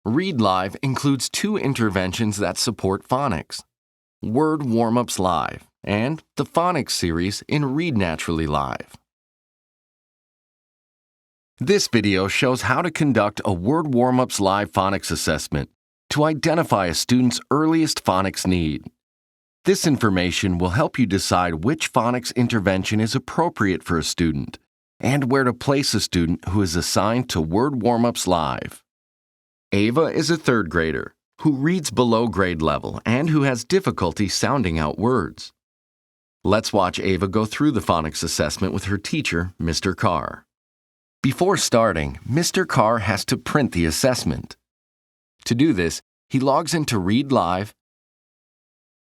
Read Live includes 2 interventions that support phonics: Word Warm-Ups Live and the Phonics series in Read Naturally Live. This video shows how to conduct a Word Warm-Ups Live phonics assessment to identify a student's earliest phonics need. This information will help you decide which phonics intervention is appropriate for a student and where to place a student who is assigned to Word Warm-Ups Live. Ava is a 3rd grader who reads below grade level and who has difficulty sounding out words. Let's watch Ava go through the phonics assessment with her teacher, Mr. Carr. Before starting, Mr. Carr has to print the assessment. To do this, he logs into Read Live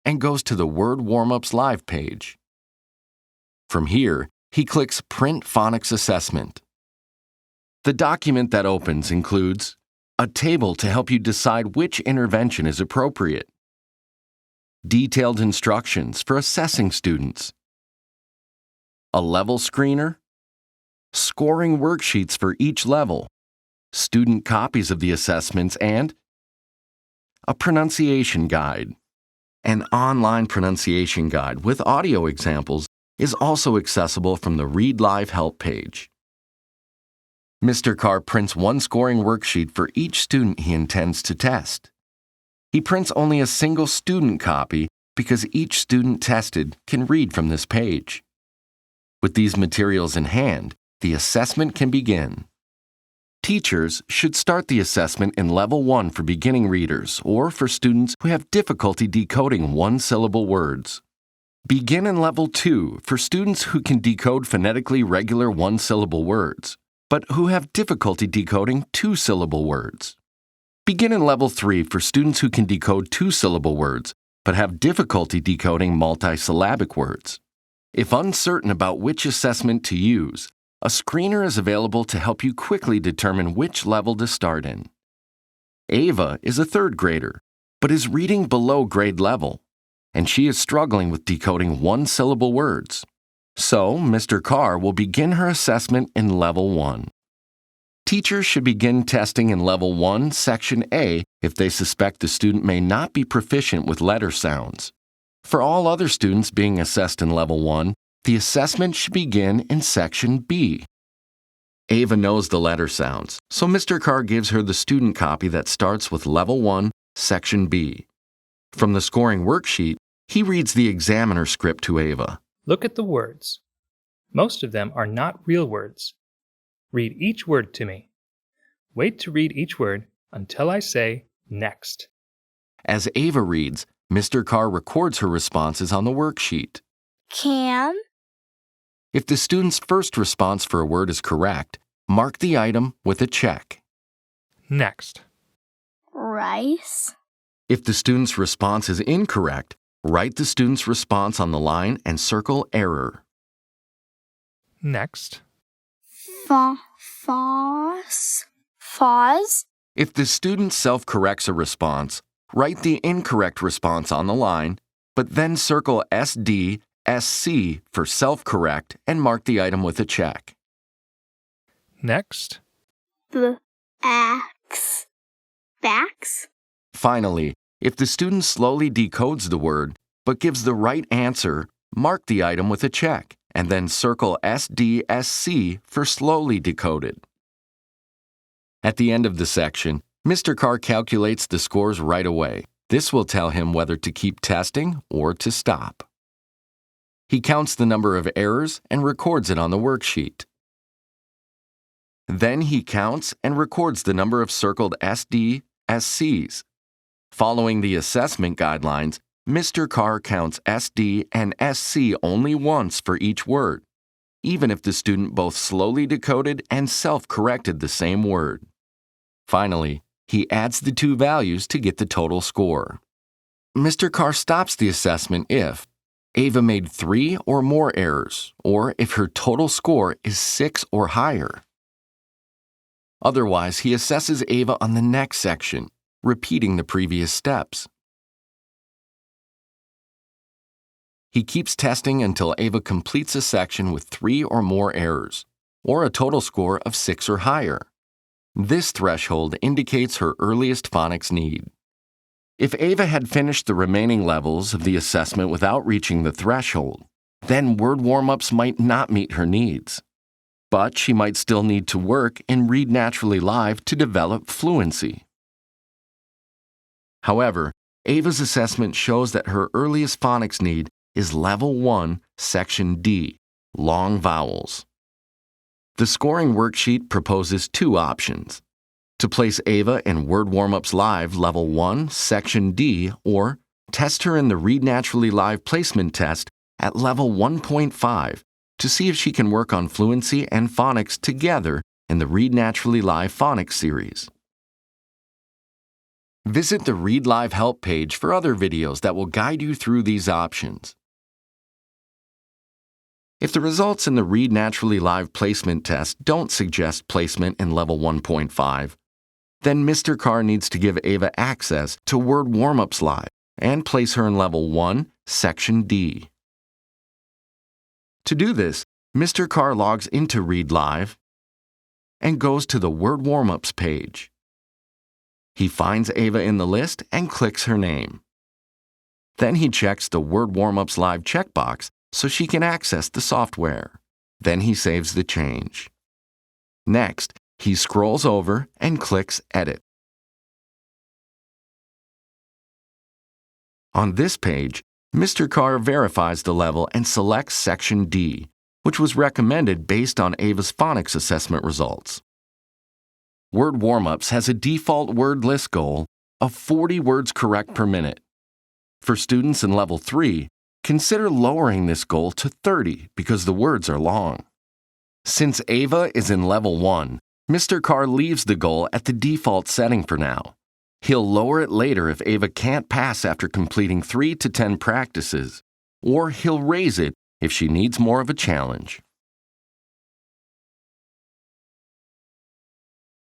and goes to the Word Warm-Ups Live page. From here, he clicks Print Phonics Assessment. The document that opens includes a table to help you decide which intervention is appropriate, detailed instructions for assessing students, a level screener, scoring worksheets for each level, student copies of the assessments, and a pronunciation guide. An online pronunciation guide with audio examples is also accessible from the Read Live help page. Mr. Carr prints 1 scoring worksheet for each student he intends to test. He prints only a single student copy because each student tested can read from this page. With these materials in hand, the assessment can begin. Teachers should start the assessment in Level 1 for beginning readers or for students who have difficulty decoding 1-syllable words. Begin in Level 2 for students who can decode phonetically regular 1-syllable words, but who have difficulty decoding 2-syllable words. Begin in Level 3 for students who can decode 2-syllable words, but have difficulty decoding multisyllabic words. If uncertain about which assessment to use, a screener is available to help you quickly determine which level to start in. Ava is a 3rd grader, but is reading below grade level, and she is struggling with decoding 1-syllable words. So, Mr. Carr will begin her assessment in Level 1. Teachers should begin testing in Level 1, Section A, if they suspect the student may not be proficient with letter sounds. For all other students being assessed in Level 1, the assessment should begin in Section B. Ava knows the letter sounds, so Mr. Carr gives her the student copy that starts with Level 1, Section B. From the scoring worksheet, he reads the examiner script to Ava. Look at the words. Most of them are not real words. Read each word to me. Wait to read each word until I say next. As Ava reads, Mr. Carr records her responses on the worksheet. Can. If the student's first response for a word is correct, mark the item with a check. Next. Rice. If the student's response is incorrect, write the student's response on the line and circle error. Next. Fause. If the student self-corrects a response, write the incorrect response on the line, but then circle SD, SC for self-correct and mark the item with a check. Next. Backs. Finally, if the student slowly decodes the word but gives the right answer, mark the item with a check and then circle SDSC for slowly decoded. At the end of the section, Mr. Carr calculates the scores right away. This will tell him whether to keep testing or to stop. He counts the number of errors and records it on the worksheet. Then he counts and records the number of circled SDSCs. Following the assessment guidelines, Mr. Carr counts SD and SC only once for each word, even if the student both slowly decoded and self-corrected the same word. Finally, he adds the 2 values to get the total score. Mr. Carr stops the assessment if Ava made 3 or more errors, or if her total score is 6 or higher. Otherwise, he assesses Ava on the next section, repeating the previous steps. He keeps testing until Ava completes a section with 3 or more errors, or a total score of 6 or higher. This threshold indicates her earliest phonics need. If Ava had finished the remaining levels of the assessment without reaching the threshold, then word warm-ups might not meet her needs. But she might still need to work in Read Naturally Live to develop fluency. However, Ava's assessment shows that her earliest phonics need is Level 1, Section D, long vowels. The scoring worksheet proposes two options: to place Ava in Word Warm-Ups Live Level 1, Section D, or test her in the Read Naturally Live placement test at Level 1.5 to see if she can work on fluency and phonics together in the Read Naturally Live Phonics series. Visit the Read Live Help page for other videos that will guide you through these options. If the results in the Read Naturally Live placement test don't suggest placement in Level 1.5, then Mr. Carr needs to give Ava access to Word Warm-Ups Live and place her in Level 1, Section D. To do this, Mr. Carr logs into Read Live and goes to the Word Warm-Ups page. He finds Ava in the list and clicks her name. Then he checks the Word Warm-Ups Live checkbox so she can access the software. Then he saves the change. Next, he scrolls over and clicks Edit. On this page, Mr. Carr verifies the level and selects Section D, which was recommended based on Ava's phonics assessment results. Word Warm-Ups has a default word list goal of 40 words correct per minute. For students in Level 3, consider lowering this goal to 30 because the words are long. Since Ava is in Level 1, Mr. Carr leaves the goal at the default setting for now. He'll lower it later if Ava can't pass after completing 3 to 10 practices, or he'll raise it if she needs more of a challenge.